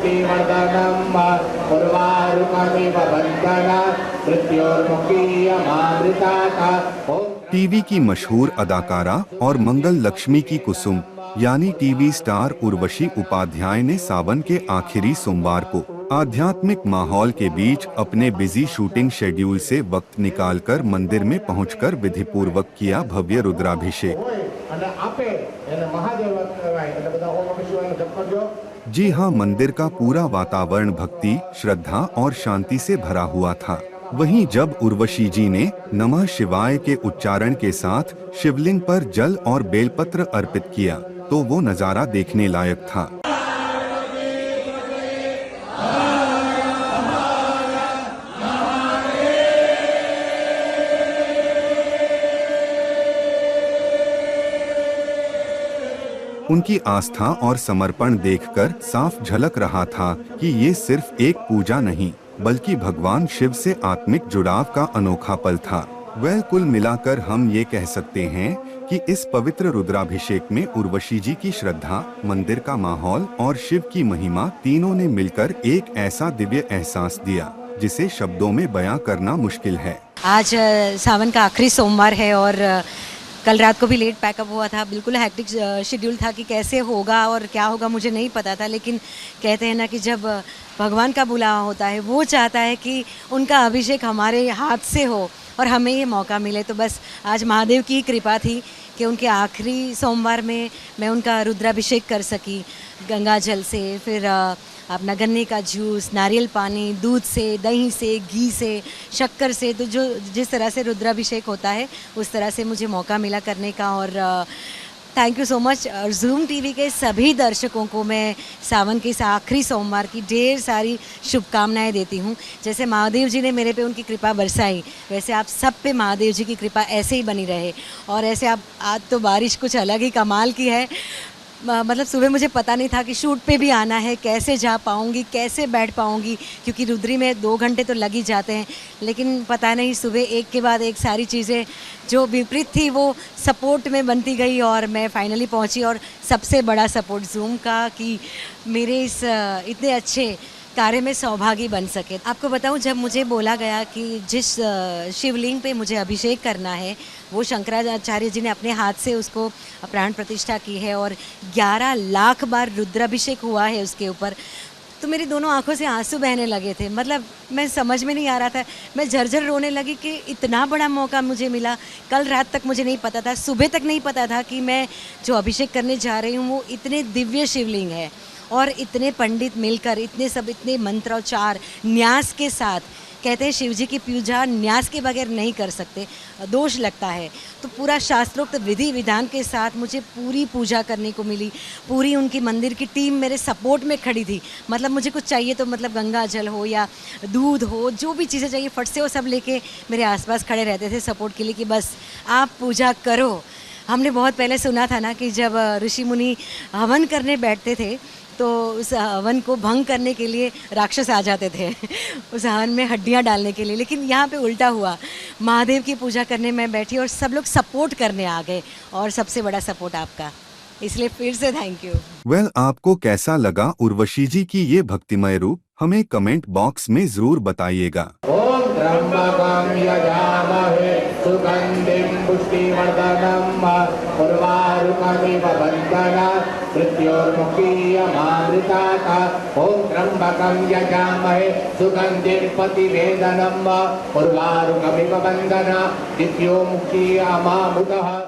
पुष्टिवर्धनम् उर्वारुकमिव बन्धनात् मृत्योर्मुखीयमामृतात्। टीवी की मशहूर अदाकारा और मंगल लक्ष्मी की कुसुम यानी टीवी स्टार उर्वशी उपाध्याय ने सावन के आखिरी सोमवार को आध्यात्मिक माहौल के बीच अपने बिजी शूटिंग शेड्यूल से वक्त निकालकर मंदिर में पहुंचकर विधिपूर्वक किया भव्य रुद्राभिषेक। जी हां, मंदिर का पूरा वातावरण भक्ति, श्रद्धा और शांति से भरा हुआ था। वहीं जब उर्वशी जी ने नमः शिवाय के उच्चारण के साथ शिवलिंग पर जल और बेलपत्र अर्पित किया तो वो नजारा देखने लायक था। उनकी आस्था और समर्पण देखकर साफ झलक रहा था कि ये सिर्फ एक पूजा नहीं बल्कि भगवान शिव से आत्मिक जुड़ाव का अनोखा पल था। कुल मिलाकर हम ये कह सकते हैं कि इस पवित्र रुद्राभिषेक में उर्वशी जी की श्रद्धा, मंदिर का माहौल और शिव की महिमा तीनों ने मिलकर एक ऐसा दिव्य एहसास दिया जिसे शब्दों में बयां करना मुश्किल है। आज सावन का आखिरी सोमवार है और कल रात को भी लेट पैकअप हुआ था। बिल्कुल हैक्टिक शेड्यूल था कि कैसे होगा और क्या होगा मुझे नहीं पता था, लेकिन कहते हैं ना कि जब भगवान का बुलावा होता है वो चाहता है कि उनका अभिषेक हमारे हाथ से हो और हमें ये मौका मिले। तो बस आज महादेव की कृपा थी कि उनके आखिरी सोमवार में मैं उनका रुद्राभिषेक कर सकी गंगा जल से, फिर अपना गन्ने का जूस, नारियल पानी, दूध से, दही से, घी से, शक्कर से, तो जो जिस तरह से रुद्राभिषेक होता है उस तरह से मुझे मौका मिला करने का। और थैंक यू सो मच। और ज़ूम टीवी के सभी दर्शकों को मैं सावन के इस आखिरी सोमवार की ढेर सारी शुभकामनाएं देती हूं। जैसे महादेव जी ने मेरे पे उनकी कृपा बरसाई, वैसे आप सब पे महादेव जी की कृपा ऐसे ही बनी रहे। और ऐसे आप आज तो बारिश कुछ अलग ही कमाल की है। मतलब सुबह मुझे पता नहीं था कि शूट पे भी आना है, कैसे जा पाऊँगी, कैसे बैठ पाऊँगी, क्योंकि रुद्री में 2 घंटे तो लग ही जाते हैं। लेकिन पता नहीं सुबह एक के बाद एक सारी चीज़ें जो विपरीत थी वो सपोर्ट में बनती गई और मैं फाइनली पहुँची। और सबसे बड़ा सपोर्ट ज़ूम का कि मेरे इस इतने अच्छे कार्य में सौभागी बन सके। आपको बताऊं, जब मुझे बोला गया कि जिस शिवलिंग पे मुझे अभिषेक करना है वो शंकराचार्य जी ने अपने हाथ से उसको प्राण प्रतिष्ठा की है और 11 लाख बार रुद्राभिषेक हुआ है उसके ऊपर, तो मेरी दोनों आंखों से आंसू बहने लगे थे। मतलब मैं समझ में नहीं आ रहा था, मैं झरझर रोने लगी कि इतना बड़ा मौका मुझे मिला। कल रात तक मुझे नहीं पता था, सुबह तक नहीं पता था कि मैं जो अभिषेक करने जा रही हूँ वो इतने दिव्य शिवलिंग है और इतने पंडित मिलकर इतने मंत्रोच्चार न्यास के साथ। कहते हैं शिव जी की पूजा न्यास के बगैर नहीं कर सकते, दोष लगता है। तो पूरा शास्त्रोक्त विधि विधान के साथ मुझे पूरी पूजा करने को मिली। पूरी उनकी मंदिर की टीम मेरे सपोर्ट में खड़ी थी। मतलब मुझे कुछ चाहिए तो मतलब गंगा जल हो या दूध हो, जो भी चीज़ें चाहिए फट से वो सब लेके मेरे आसपास खड़े रहते थे सपोर्ट के लिए कि बस आप पूजा करो। हमने बहुत पहले सुना था ना कि जब ऋषि मुनि हवन करने बैठते थे तो उस हवन को भंग करने के लिए राक्षस आ जाते थे उस हवन में हड्डियां डालने के लिए। लेकिन यहाँ पे उल्टा हुआ, महादेव की पूजा करने मैं बैठी और सब लोग सपोर्ट करने आ गए और सबसे बड़ा सपोर्ट आपका, इसलिए फिर से थैंक यू। आपको कैसा लगा उर्वशी जी की ये भक्तिमय रूप? हमें कमेंट बॉक्स में जरूर बताइएगा। सुगंधिं पुष्टिवर्धनम् उर्वारुकमिव बन्धनात् मृत्योर्मुखीयमामृतात्। ॐ त्र्यम्बकं यजामहे सुगन्धिं प्रतिवेदनम् उर्वारुकमिव बन्धनात् मृत्योर्मुखीयमामृतात्।